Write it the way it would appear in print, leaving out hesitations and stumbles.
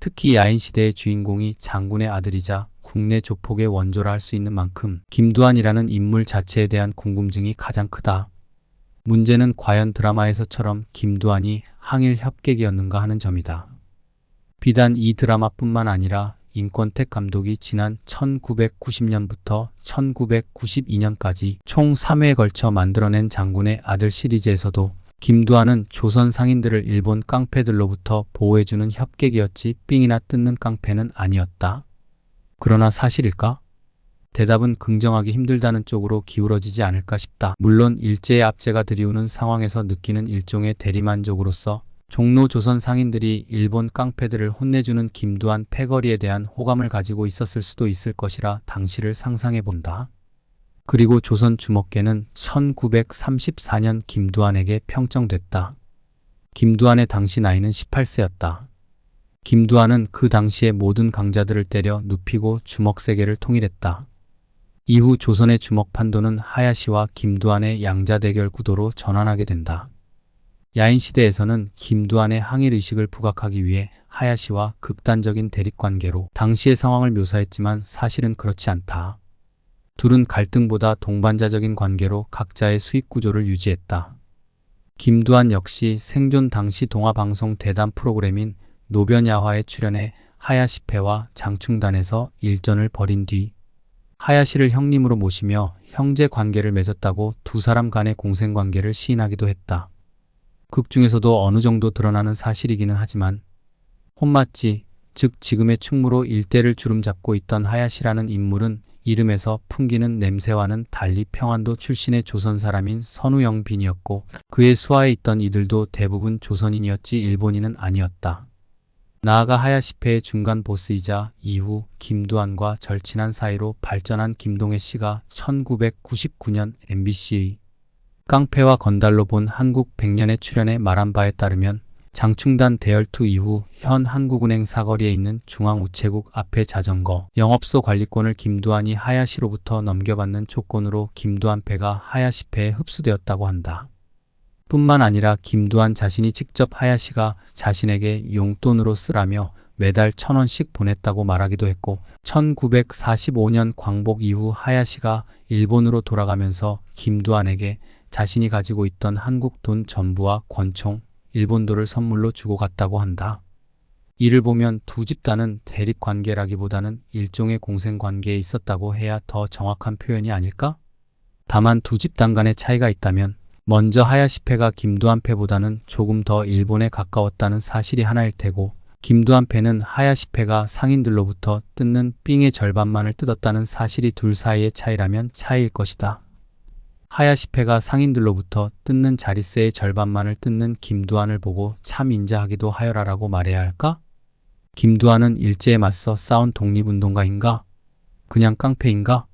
특히 야인시대의 주인공이 장군의 아들이자 국내 조폭의 원조라 할 수 있는 만큼 김두한이라는 인물 자체에 대한 궁금증이 가장 크다. 문제는 과연 드라마에서처럼 김두한이 항일 협객이었는가 하는 점이다. 비단 이 드라마뿐만 아니라 임권택 감독이 지난 1990년부터 1992년까지 총 3회에 걸쳐 만들어낸 장군의 아들 시리즈에서도 김두한은 조선 상인들을 일본 깡패들로부터 보호해주는 협객이었지 삥이나 뜯는 깡패는 아니었다. 그러나 사실일까? 대답은 긍정하기 힘들다는 쪽으로 기울어지지 않을까 싶다. 물론 일제의 압제가 들이우는 상황에서 느끼는 일종의 대리만족으로서 종로 조선 상인들이 일본 깡패들을 혼내주는 김두한 패거리에 대한 호감을 가지고 있었을 수도 있을 것이라 당시를 상상해본다. 그리고 조선 주먹계는 1934년 김두한에게 평정됐다. 김두한의 당시 나이는 18세였다. 김두한은 그 당시의 모든 강자들을 때려 눕히고 주먹 세계를 통일했다. 이후 조선의 주먹 판도는 하야시와 김두한의 양자 대결 구도로 전환하게 된다. 야인시대에서는 김두한의 항일의식을 부각하기 위해 하야시와 극단적인 대립관계로 당시의 상황을 묘사했지만 사실은 그렇지 않다. 둘은 갈등보다 동반자적인 관계로 각자의 수익 구조를 유지했다. 김두한 역시 생존 당시 동화방송 대담 프로그램인 노변야화에 출연해 하야시패와 장충단에서 일전을 벌인 뒤 하야시를 형님으로 모시며 형제 관계를 맺었다고 두 사람 간의 공생관계를 시인하기도 했다. 극 중에서도 어느 정도 드러나는 사실이기는 하지만 혼마치, 즉 지금의 충무로 일대를 주름잡고 있던 하야시라는 인물은 이름에서 풍기는 냄새와는 달리 평안도 출신의 조선 사람인 선우영빈이었고 그의 수하에 있던 이들도 대부분 조선인이었지 일본인은 아니었다. 나아가 하야시패의 중간 보스이자 이후 김두한과 절친한 사이로 발전한 김동해 씨가 1999년 MBC의 깡패와 건달로 본 한국 100년에 출연해 말한 바에 따르면 장충단 대열투 이후 현 한국은행 사거리에 있는 중앙우체국 앞에 자전거 영업소 관리권을 김두한이 하야시로부터 넘겨받는 조건으로 김두한 패가 하야시패에 흡수되었다고 한다. 뿐만 아니라 김두한 자신이 직접 하야시가 자신에게 용돈으로 쓰라며 매달 1,000원씩 보냈다고 말하기도 했고 1945년 광복 이후 하야시가 일본으로 돌아가면서 김두한에게 자신이 가지고 있던 한국 돈 전부와 권총, 일본도를 선물로 주고 갔다고 한다. 이를 보면 두 집단은 대립관계라기보다는 일종의 공생관계에 있었다고 해야 더 정확한 표현이 아닐까? 다만 두 집단 간의 차이가 있다면 먼저 하야시패가 김두한 패보다는 조금 더 일본에 가까웠다는 사실이 하나일 테고 김두한 패는 하야시패가 상인들로부터 뜯는 삥의 절반만을 뜯었다는 사실이 둘 사이의 차이라면 차이일 것이다. 하야시패가 상인들로부터 뜯는 자릿세의 절반만을 뜯는 김두한을 보고 참 인자하기도 하여라라고 말해야 할까? 김두한은 일제에 맞서 싸운 독립운동가인가? 그냥 깡패인가?